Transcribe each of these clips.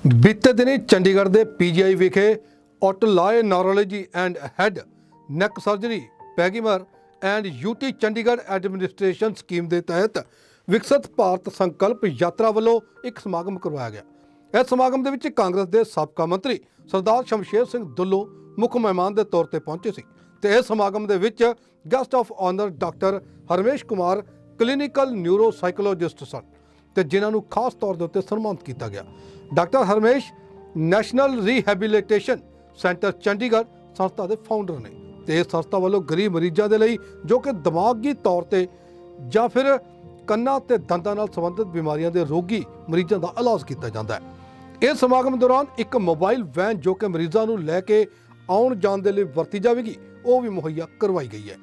बीते दिनी चंडीगढ़ के पीजीआई विखे otolaryngology and head neck surgery PGIMER and UT Chandigarh administration scheme के तहत विकसित भारत संकल्प यात्रा वालों एक समागम करवाया गया। इस समागम के विच कांग्रेस के साबका मंत्री सरदार शमशेर सिंह दुल्लो मुख मेहमान के तौर पर पहुंचे सी ते इस समागम के विच guest of honour doctor Harmesh Kumar clinical neuro psychologist सन ते जिन्हां नूं खास तौर के उत्ते सन्मानित किया गया। Doctor Harmesh national rehabilitation centre Chandigarh संस्था के फाउंडर ने ते इस संस्था वालों गरीब मरीजों के लिए जो कि दिमागी तौर पर या फिर कन्ना ते दंदां नाल संबंधित बीमारियों के रोगी मरीजों का इलाज किया जाता है। इस समागम दौरान एक मोबाइल वैन जो कि मरीजों को लैके आउण जाण दे लई वरती जाएगी वो भी मुहैया करवाई गई है।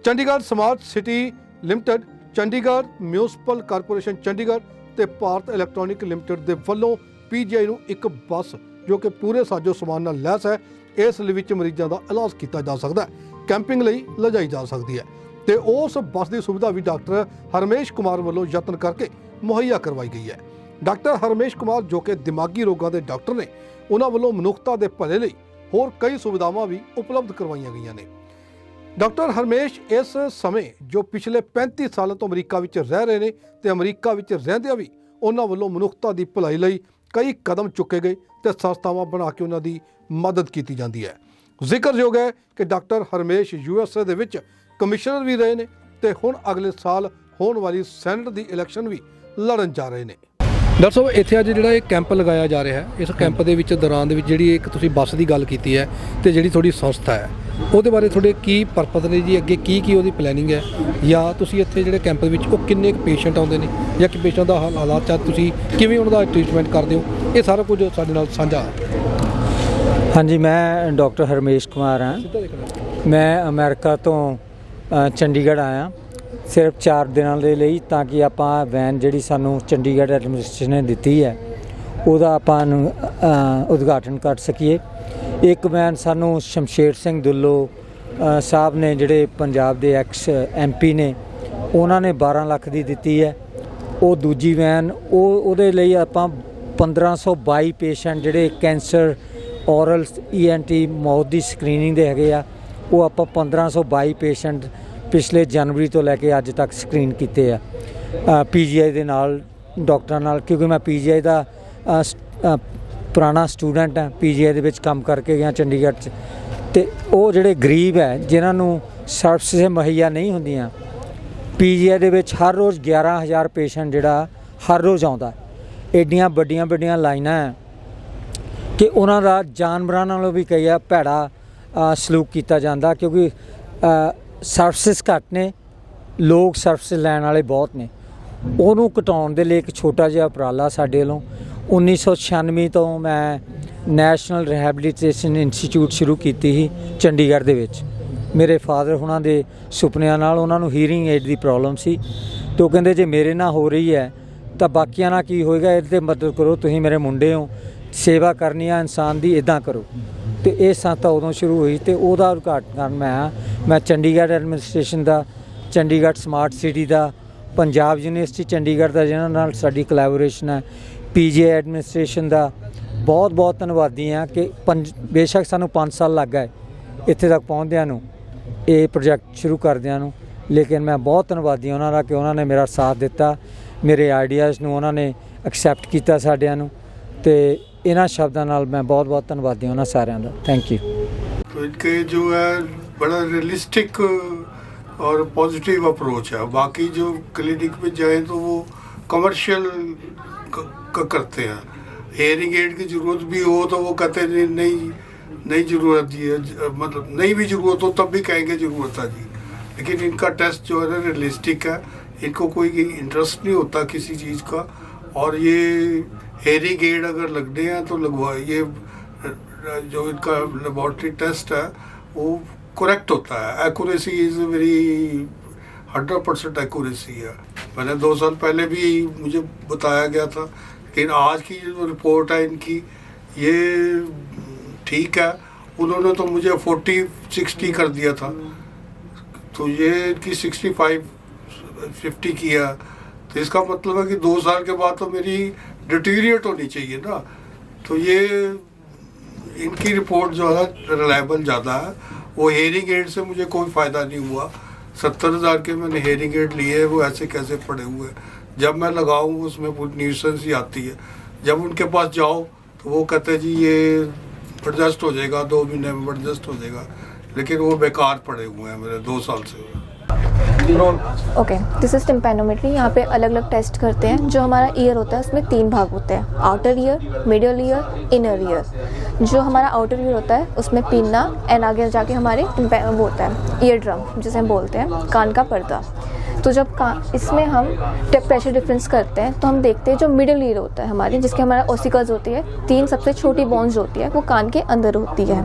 Chandigarh smart city limited, Chandigarh municipal corporation Chandigarh ते भारत इलैक्ट्रॉनिक लिमिटेड के वलों पीजीआई नूं एक बस जो कि पूरे साजो समान नाल लैस है इस विच मरीजों का इलाज किया जा सकता है, कैंपिंग लई लिजाई जा सकती है ते उस बस की सुविधा भी डॉक्टर हरमेश कुमार वालों यत्न करके मुहैया करवाई गई है। डॉक्टर हरमेश कुमार जो कि दिमागी रोगों के डॉक्टर ने उन्होंने वालों मनुखता के भले लई होर कई सुविधावां भी उपलब्ध करवाईयां गईयां ने। डॉक्टर हरमेश इस समय जो पिछले 35 सालों तो अमरीका विच रह रहे हैं तो अमरीका विच रहिंदियां भी उन्होंने वालों मनुखता की भलाई लई कई कदम चुके गए तो संस्थावां बना के उन्होंने मदद की जाती है। जिक्रयोग है कि डॉक्टर हरमेश USA दे विच कमिश्नर भी रहे हैं तो हुण अगले साल होने वाली सैनेट की इलैक्शन भी लड़न जा रहे हैं। डॉक्टर साहब इत्थे अज जिहड़ा कैंप लगाया जा रहा है इस कैंप के विच दौरान जिहड़ी एक तुसीं बस की गल कीती है तो जिहड़ी थोड़ी संस्था है ਉਹਦੇ बारे थोड़े की परपज ने जी अगे की ਉਹਦੀ प्लैनिंग है या तुसीं इत्थे जिहड़े कैंप ਦੇ ਵਿੱਚ ਉਹ ਕਿੰਨੇ पेशेंट ਆਉਂਦੇ ਨੇ ਜਾਂ ਕਿ पेशेंट ਦਾ ਹਾਲਾਤ ਚਾਹ ਤੁਸੀਂ ਕਿਵੇਂ ਉਹਨਾਂ ਦਾ ਟ੍ਰੀਟਮੈਂਟ ਕਰਦੇ ਹੋ ਇਹ ਸਾਰਾ ਕੁਝ ਸਾਡੇ ਨਾਲ ਸਾਂਝਾ। हाँ जी, मैं डॉक्टर हरमेश कुमार हाँ। मैं अमेरिका तो चंडीगढ़ आया सिर्फ 4 दिनों के लिए ताकि आपां वैन जिहड़ी सानू चंडीगढ़ एडमिनिस्ट्रेशन ने दिती है ਉਹਦਾ ਆਪਾਂ उद्घाटन कर सकीए। एक वैन सानू शमशेर सिंह दुल्लो साहब ने जिहड़े पंजाब के एक्स MP ने उन्होंने 12 लाख की दिती है। वो दूजी वैन ਉਹਦੇ ਲਈ ਆਪਾਂ 1522 पेशेंट जिहड़े कैंसर ਔਰਲ ENT ਮੌਤ ਦੀ ਸਕਰੀਨਿੰਗ ਦੇ ਹੈਗੇ ਆ ਉਹ ਆਪਾਂ 1522 ਪੇਸ਼ੈਂਟ ਪਿਛਲੇ ਜਨਵਰੀ ਤੋਂ ਲੈ ਕੇ ਅੱਜ ਤੱਕ ਸਕਰੀਨ ਕੀਤੇ ਆ PGI ਦੇ ਨਾਲ ਡਾਕਟਰਾਂ ਨਾਲ, ਕਿਉਂਕਿ ਮੈਂ PGI ਦਾ ਪੁਰਾਣਾ ਸਟੂਡੈਂਟ ਹਾਂ, PGI ਦੇ ਵਿੱਚ ਕੰਮ ਕਰਕੇ ਗਿਆ ਚੰਡੀਗੜ੍ਹ 'ਚ। ਅਤੇ ਉਹ ਜਿਹੜੇ ਗਰੀਬ ਹੈ ਜਿਨ੍ਹਾਂ ਨੂੰ ਸਰਵਿਸਿਜ਼ ਮੁਹੱਈਆ ਨਹੀਂ ਹੁੰਦੀਆਂ, PGI ਦੇ ਵਿੱਚ ਹਰ ਰੋਜ਼ 11,000 ਪੇਸ਼ੈਂਟ ਜਿਹੜਾ ਹਰ ਰੋਜ਼ ਆਉਂਦਾ। ਐਡੀਆਂ ਵੱਡੀਆਂ ਵੱਡੀਆਂ ਲਾਈਨਾਂ ਹੈ कि उन्होंने जानवरों नालों भी कई भैड़ा सलूक किया जाता, क्योंकि सर्विसिस घट ने, लोग सर्विसिस लैन वाले बहुत ने। उन्होंने घटाने के लिए एक छोटा जिहा उपराला साडे वल्लों 1996 तो मैं नैशनल रिहैबिलिटेशन इंस्टीट्यूट शुरू की ही चंडीगढ़ दे विच। मेरे फादर हुणां दे सुपनिਆਂ ਨਾਲ ਉਹਨਾਂ ਨੂੰ हीयरिंग एड की प्रॉब्लम सी तो कहते जे मेरे ना हो रही है तो बाकियां ना की होएगा, इहदे मदद करो, तुसीं मेरे मुंडे हो, सेवा करनी है इंसान की, इदा करो। तो ये संस्था उदों शुरू हुई तो वह उद्घाटन मैं चंडीगढ़ एडमिनिस्ट्रेशन का, चंडीगढ़ स्मार्ट सिटी का, पंजाब यूनिवर्सिटी चंडीगढ़ का जिन्हां नाल साडी कोलैबोरेशन है, PGI एडमिनिस्ट्रेशन का बहुत बहुत धन्नवादी हाँ कि बेशक सानू 5 साल लग गए इत्थे तक पहुँचदियां नूं, ये प्रोजैक्ट शुरू करदियां नूं, लेकिन मैं बहुत धन्नवादी उन्हां दा कि उन्होंने मेरा साथ दिता, मेरे आइडियाज़ नूं उन्होंने एक्सैप्ट किया साडियां नूं। तो इन्हां शब्दों नाल मैं बहुत बहुत धन्नवादी उन्हां सारिਆਂ ਦਾ। Thank you. तो इनके जो है बड़ा रियलिस्टिक और पॉजिटिव अप्रोच है। बाकी जो क्लिनिक में जाएं तो वो कमर्शियल करते हैं, हेयरिंग एड की ज़रूरत भी हो तो वो कहते हैं नहीं ज़रूरत जी है, मतलब नहीं भी ज़रूरत हो तब भी कहेंगे ज़रूरत है जी। लेकिन इनका टेस्ट जो है ना रियलिस्टिक है, इनको कोई इंटरेस्ट नहीं होता किसी चीज़ का। और ये हेयरिंग एड अगर लगने हैं तो लगवा, ये जो इनका लेबॉर्ट्री टेस्ट है वो करेक्ट होता है, एक्यूरेसी इज़ वेरी 100% एक्यूरेसी है। मैंने 2 साल पहले भी मुझे बताया गया था, लेकिन आज की जो रिपोर्ट है इनकी ये ठीक है। उन्होंने तो मुझे 40-60 कर दिया था, तो ये इनकी 65-50 किया, तो इसका मतलब है कि 2 साल के बाद तो मेरी डिटीरिएट होनी चाहिए ना। तो ये इनकी रिपोर्ट जो है रिलायबल ज़्यादा है। वो हेयरिंग एड से मुझे कोई फ़ायदा नहीं हुआ। 70,000 के मैंने हेयरिंग एड लिए, वो ऐसे कैसे पड़े हुए। जब मैं लगाऊँ उसमें पूरी न्यूसेंस ही आती है। जब उनके पास जाओ तो वो कहते हैं जी ये एडजस्ट हो जाएगा, 2 महीने में एडजस्ट हो जाएगा, लेकिन वो बेकार पड़े हुए हैं मेरे 2 साल से। Okay, this is tympanometry. यहाँ पे अलग अलग टेस्ट करते हैं। जो हमारा ईयर होता है उसमें 3 भाग होते हैं, outer ear, middle ear, inner ear. जो हमारा आउटर ईयर होता है उसमें पिन्ना एंड आगे जाके हमारे वो होता है ईयर ड्रम, जिसे हम बोलते हैं कान का पर्दा। तो जब इसमें हम प्रेशर डिफरेंस करते हैं तो हम देखते हैं जो मिडिल ईयर होता है हमारी, जिसके हमारा ओसिकल्स होती है, 3 सबसे छोटी बोन्स होती है, वो कान के अंदर होती है।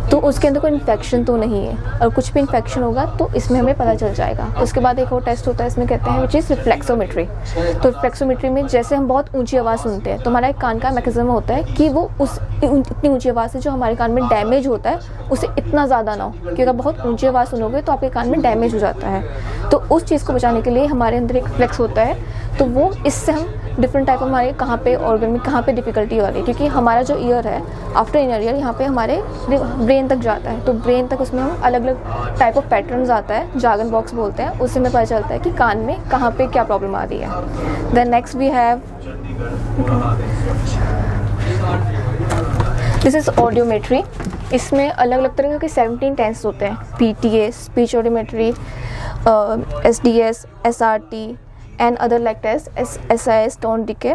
तो उसके अंदर कोई इन्फेक्शन तो नहीं है, और कुछ भी इन्फेक्शन होगा तो इसमें हमें पता चल जाएगा। उसके बाद एक और टेस्ट होता है, इसमें कहते हैं विच इज़ रिफ्लेक्सोमेट्री। तो रिफ्लेक्सोमेट्री में जैसे हम बहुत ऊंची आवाज़ सुनते हैं तो हमारा एक कान का मैकेनिज्म होता है कि वो उस इतनी ऊंची आवाज़ से जो हमारे कान में डैमेज होता है उसे इतना ज़्यादा ना हो, क्योंकि अगर बहुत ऊंची आवाज़ सुनोगे तो आपके कान में डैमेज हो जाता है। तो उस चीज़ को बचाने के लिए हमारे अंदर एक रिफ्लेक्स होता है, तो वो इससे हम डिफरेंट टाइप हमारे कहाँ पे ऑर्गन में कहाँ पे डिफिकल्टी हो रही है, क्योंकि हमारा जो ईयर है आफ्टर इनर ईयर यहाँ पे हमारे ब्रेन तक जाता है। तो ब्रेन तक उसमें हम अलग अलग टाइप ऑफ पैटर्न्स आता है, जार्गन बॉक्स बोलते हैं, उससे हमें पता चलता है कि कान में कहाँ पे क्या प्रॉब्लम आ रही है। Then next we have this is audiometry. इसमें अलग अलग तरह के 17 टेस्ट होते हैं, PTA, speech audiometry, SDS, SRT and other like test, SIS, tone decay.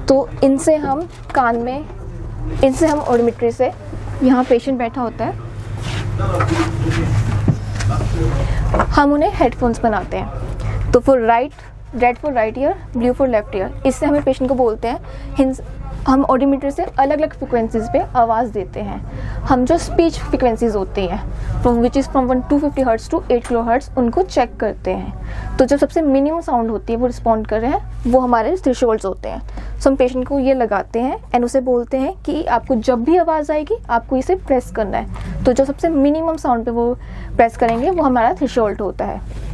तो इनसे हम कान में, इनसे हम ऑडियोमेट्री से, यहाँ पेशेंट बैठा होता है, हम उन्हें हेडफोन्स बनाते हैं। तो for red for right year, blue for left ear, इससे हमें पेशेंट को बोलते हैं हम ऑडियोमीटर से अलग अलग फ्रिक्वेंसीज पे आवाज़ देते हैं। हम जो स्पीच फ्रिक्वेंसीज होती हैं which is from 1-250 hertz to 8 kilohertz, उनको चेक करते हैं। तो जो सबसे मिनिमम साउंड होती है वो रिस्पॉन्ड कर रहे हैं, वो हमारे थ्रेशोल्ड्स होते हैं। सो हम पेशेंट को ये लगाते हैं एंड उसे बोलते हैं कि आपको जब भी आवाज़ आएगी आपको इसे प्रेस करना है। तो जो सबसे मिनिमम साउंड पे वो प्रेस करेंगे वो हमारा थ्रेशोल्ड होता है।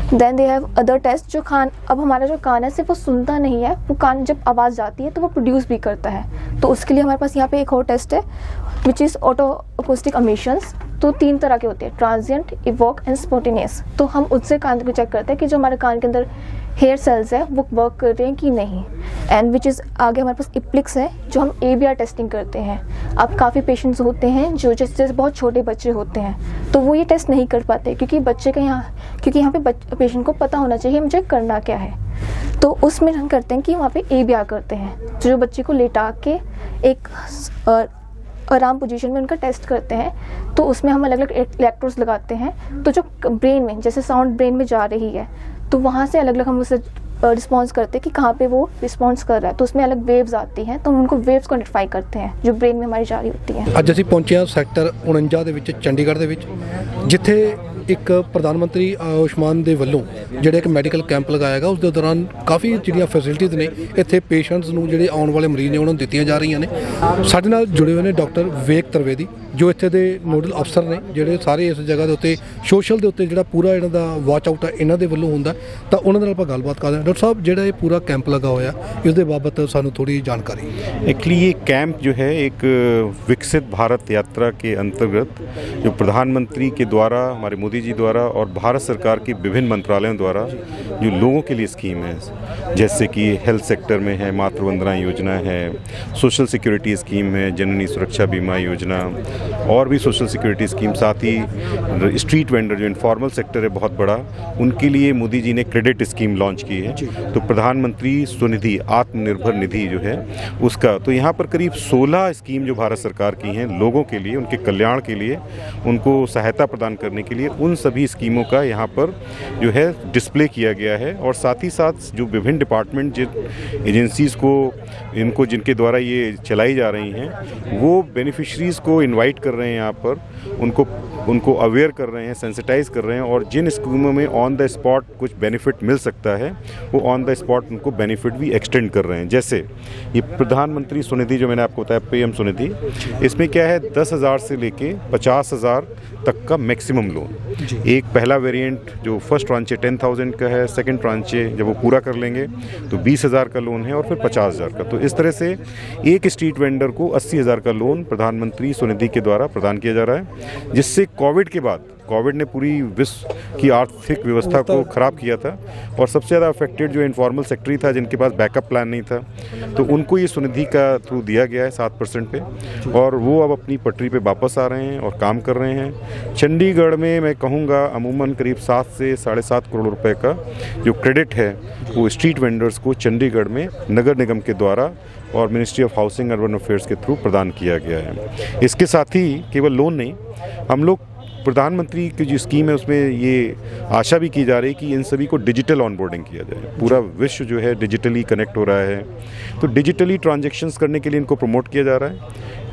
Then they have other test. जो अब हमारा जो कान है सिर्फ वो सुनता नहीं है, वो कान जब आवाज़ जाती है तो वो प्रोड्यूस भी करता है। तो उसके लिए हमारे पास यहाँ पे एक और टेस्ट है which is auto acoustic emissions. तो 3 तरह के होते हैं, ट्रांजिएंट, इवोक एंड स्पॉन्टेनियस। तो हम उससे कान को चेक करते हैं कि जो हमारे कान के अंदर हेयर सेल्स है वो वर्क कर रहे हैं कि नहीं। एंड विच इज़ आगे हमारे पास इप्लिक्स है, जो हम ABR टेस्टिंग करते हैं। अब काफ़ी पेशेंट्स होते हैं जो जैसे बहुत छोटे बच्चे होते हैं तो वो ये टेस्ट नहीं कर पाते, क्योंकि बच्चे के यहाँ पे पेशेंट को पता होना चाहिए मुझे करना क्या है। तो उसमें हम करते हैं कि वहाँ पे ABR करते हैं, जो बच्चे को लेटा के एक आराम पोजीशन में उनका टेस्ट करते हैं। तो उसमें हम अलग अलग इलेक्ट्रोड्स लगाते हैं। तो जो ब्रेन में जैसे साउंड ब्रेन में जा रही है तो वहाँ से अलग अलग हम उसे रिस्पॉन्स करते हैं कि कहाँ पे वो रिस्पॉन्स कर रहा है। तो उसमें अलग वेव्स आती हैं, तो हम उनको वेव्स को आइडेंटिफाई करते हैं जो ब्रेन में हमारी जा रही होती हैं। ਅੱਜ ਅਸੀਂ ਪਹੁੰਚੇ ਹਾਂ ਸੈਕਟਰ 49 ਦੇ ਵਿੱਚ ਚੰਡੀਗੜ੍ਹ ਦੇ ਵਿੱਚ, ਜਿੱਥੇ ਇੱਕ ਪ੍ਰਧਾਨ ਮੰਤਰੀ ਆਯੁਸ਼ਮਾਨ ਦੇ ਵੱਲੋਂ ਜਿਹੜਾ ਇੱਕ ਮੈਡੀਕਲ ਕੈਂਪ ਲਗਾਇਆ ਗਿਆ। ਉਸ ਦੇ ਦੌਰਾਨ ਕਾਫੀ ਜਿਹੜੀਆਂ ਫੈਸਿਲਿਟੀਜ਼ ਨੇ ਇੱਥੇ ਪੇਸ਼ੈਂਟਸ ਨੂੰ ਜਿਹੜੇ ਆਉਣ ਵਾਲੇ ਮਰੀਜ਼ ਨੇ ਉਹਨਾਂ ਨੂੰ ਦਿੱਤੀਆਂ ਜਾ ਰਹੀਆਂ ਨੇ। ਸਾਡੇ ਨਾਲ ਜੁੜੇ ਹੋਏ ਨੇ ਡਾਕਟਰ ਵਿਵੇਕ ਤਰਵੇਦੀ, ਜੋ ਇੱਥੇ ਦੇ ਨੋਡਲ ਅਫਸਰ ਨੇ, ਜਿਹੜੇ ਸਾਰੇ ਇਸ ਜਗ੍ਹਾ ਦੇ ਉੱਤੇ ਸੋਸ਼ਲ ਦੇ ਉੱਤੇ ਜਿਹੜਾ ਪੂਰਾ ਇਹਨਾਂ ਦਾ ਵਾਚ ਆਊਟ ਹੈ ਇਹਨਾਂ ਦੇ ਵੱਲੋਂ ਹੁੰਦਾ। ਤਾਂ ਉਹਨਾਂ ਨਾਲ ਆਪਾਂ ਗੱਲਬਾਤ ਕਰਦੇ ਹਾਂ। ਡਾਕਟਰ ਸਾਹਿਬ, ਜਿਹੜਾ ਇਹ पूरा कैंप लगा होया, इस दे बाबत सानू थोड़ी जानकारी। एक्चुअली ये कैंप जो है एक विकसित भारत यात्रा के अंतर्गत जो प्रधानमंत्री के द्वारा, हमारे मोदी जी द्वारा और भारत सरकार के विभिन्न मंत्रालयों द्वारा जो लोगों के लिए स्कीम है, जैसे कि हेल्थ सेक्टर में है मातृ वंदना योजना है, सोशल सिक्योरिटी स्कीम है जननी सुरक्षा बीमा योजना, और भी सोशल सिक्योरिटी स्कीम, साथ ही स्ट्रीट वेंडर जो इनफॉर्मल सेक्टर है बहुत बड़ा, उनके लिए मोदी जी ने क्रेडिट स्कीम लॉन्च की है। तो प्रधानमंत्री स्वनिधि आत्मनिर्भर निधि जो है उसका, तो यहाँ पर करीब 16 स्कीम जो भारत सरकार की हैं लोगों के लिए, उनके कल्याण के लिए, उनको सहायता प्रदान करने के लिए, उन सभी स्कीमों का यहाँ पर जो है डिस्प्ले किया गया है। और साथ ही साथ जो विभिन्न डिपार्टमेंट जिन एजेंसीज़ को इनको जिनके द्वारा ये चलाई जा रही हैं वो बेनिफिशरीज़ को इनवाइट कर रहे हैं यहाँ पर, उनको उनको अवेयर कर रहे हैं, सेंसिटाइज कर रहे हैं, और जिन स्कीमों में ऑन द स्पॉट कुछ बेनिफिट मिल सकता है वो ऑन द स्पॉट उनको बेनिफिट भी एक्सटेंड कर रहे हैं। जैसे ये प्रधानमंत्री स्वनिधि जो मैंने आपको बताया, पीएम स्वनिधि, इसमें क्या है 10,000 से लेके 50,000 तक का मैक्सिमम लोन। एक पहला वेरिएंट जो फर्स्ट ट्रांचे 10,000 का है, सेकंड ट्रांचे जब वो पूरा कर लेंगे तो 20,000 का लोन है, और फिर 50,000 का। तो इस तरह से एक स्ट्रीट वेंडर को 80,000 का लोन प्रधानमंत्री स्वनिधि के द्वारा प्रदान किया जा रहा है, जिससे कोविड ने पूरी विश्व की आर्थिक व्यवस्था को ख़राब किया था, और सबसे ज़्यादा अफेक्टेड जो इनफॉर्मल सेक्टर ही था, जिनके पास बैकअप प्लान नहीं था, तो उनको ये स्वनिधि का थ्रू दिया गया है 7% पे, और वो अब अपनी पटरी पे वापस आ रहे हैं और काम कर रहे हैं। चंडीगढ़ में मैं कहूँगा अमूमन करीब 7 से 7.5 करोड़ रुपए का जो क्रेडिट है वो स्ट्रीट वेंडर्स को चंडीगढ़ में नगर निगम के द्वारा और ministry of housing urban affairs के थ्रू प्रदान किया गया है। इसके साथ ही केवल लोन नहीं, हम लोग प्रधानमंत्री की जो स्कीम है उसमें ये आशा भी की जा रही है कि इन सभी को डिजिटल ऑनबोर्डिंग किया जाए। पूरा विश्व जो है डिजिटली कनेक्ट हो रहा है, तो डिजिटली ट्रांजैक्शंस करने के लिए इनको प्रमोट किया जा रहा है।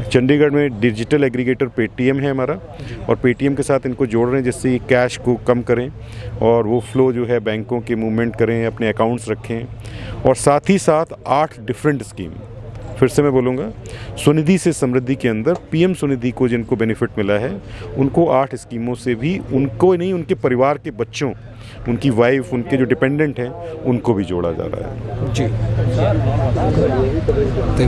चंडीगढ़ में डिजिटल एग्रीगेटर पेटीएम है हमारा, और पेटीएम के साथ इनको जोड़ रहे हैं जिससे कैश को कम करें और वो फ्लो जो है बैंकों के मूवमेंट करें, अपने अकाउंट्स रखें। और साथ ही साथ 8 डिफरेंट स्कीम, फिर से मैं बोलूँगा, स्वनिधि से समृद्धि के अंदर पीएम स्वनिधि को जिनको बेनिफिट मिला है उनको 8 स्कीमों से भी, उनको नहीं, उनके परिवार के बच्चों, उनकी वाइफ, उनके जो डिपेंडेंट हैं, उनको भी जोड़ा जा रहा है। जी, थैंक यू।